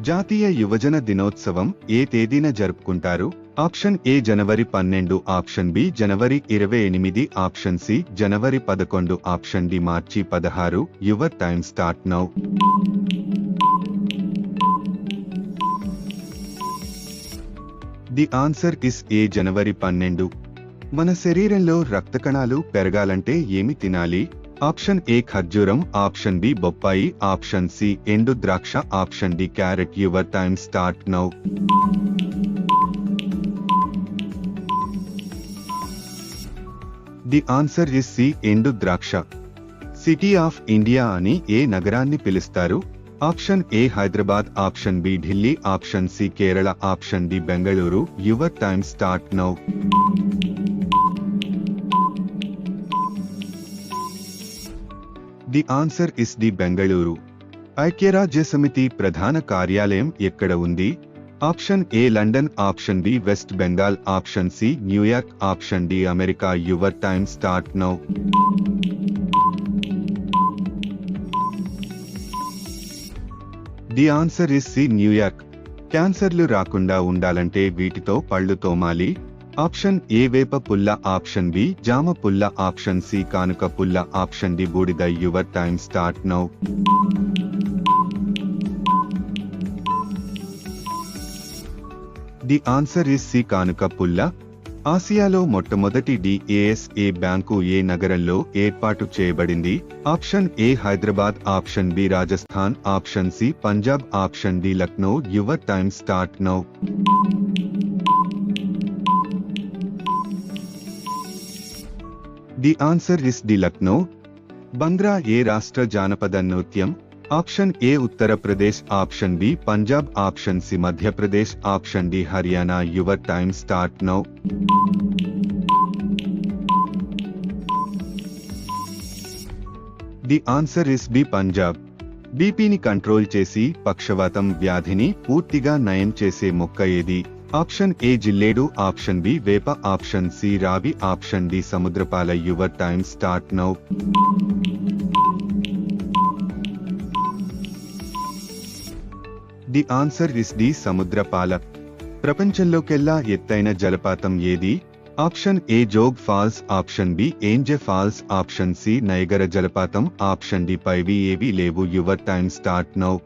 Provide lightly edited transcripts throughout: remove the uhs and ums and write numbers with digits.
జాతీయ యువజన దినోత్సవం ఏ తేదీన జరుపుకుంటారు? Option A January 12, option B జనవరి 28, ఆప్షన్ సి జనవరి 11, ఆప్షన్ డి మార్చి 16. Your time start now. The answer is A జనవరి 12. మన శరీరంలో రక్త కణాలు పెరగాలంటే ఏమి తినాలి? ఆప్షన్ ఏ ఖర్జూరం, ఆప్షన్ బి బొప్పాయి, ఆప్షన్ సి ఎండు ద్రాక్ష, option D carrot. Your time start now. The answer is C ఎండు ద్రాక్ష. సిటీ ఆఫ్ ఇండియా అని ఏ నగరాన్ని పిలుస్తారు? Option A Hyderabad, option B Delhi, option C Kerala, option D Bengaluru. Your time start now. The answer is the Bengaluru. ఐక్యరాజ్యసమితి ప్రధాన కార్యాలయం ఎక్కడ ఉంది? Option A London, option B West Bengal, option C New York, option D America. Your time start now. The answer is C New York. క్యాన్సర్లు రాకుండా ఉండాలంటే వీటితో పళ్ళు తోమాలి. ఆప్షన్ ఏ వేప పుల్ల, ఆప్షన్ బి జామ పుల్ల, ఆప్షన్ సి కానుక పుల్ల, ఆప్షన్ డి బూడిద. Your time start now. The answer is C కానుక పుల్ల. ఆసియాలో మొట్టమొదటి డిఏఎస్ఏ బ్యాంకు ఏ నగరంలో ఏర్పాటు చేయబడింది? Option A Hyderabad, option B Rajasthan, option C Punjab, option D Lucknow. Your time start now. The answer is the Lucknow. బంగ్రా ఏ రాష్ట్ర జానపద నృత్యం? Option A Uttar Pradesh, option B Punjab, option C Madhya Pradesh, option D Haryana. Your time start now. The answer is B Punjab. బీపీని control చేసి పక్షవాతం వ్యాధిని పూర్తిగా నయం చేసే మొక్క ఏది? ఆప్షన్ ఏ జిల్లేడు, ఆప్షన్ బి వేప, ఆప్షన్ సి రావి, ఆప్షన్ డి సముద్రపాల. Your time start now. The answer is D సముద్రపాల. ప్రపంచంలోకెల్లా ఎత్తైన జలపాతం ఏది? Option A Jog falls, option B angel falls, option C Niagara జలపాతం, ఆప్షన్ డి పైవి ఏవి లేవు. Your time start now.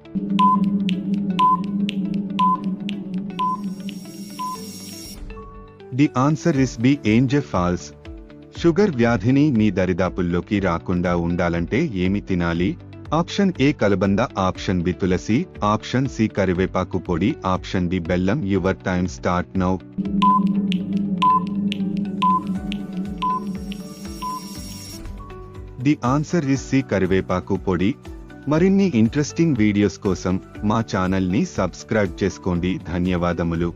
The answer is B angel falls. Sugar వ్యాధిని మీ దరిదాపుల్లోకి రాకుండా ఉండాలంటే ఏమి తినాలి? ఆప్షన్ ఏ కలబంద, ఆప్షన్ బి తులసి, ఆప్షన్ సి కరివేపాకు పొడి, ఆప్షన్ డి బెల్లం. Your time start now. The answer is C కరివేపాకు పొడి. మరిన్ని ఇంట్రెస్టింగ్ వీడియోస్ కోసం మా ఛానల్ ని సబ్స్క్రైబ్ చేసుకోండి. ధన్యవాదములు.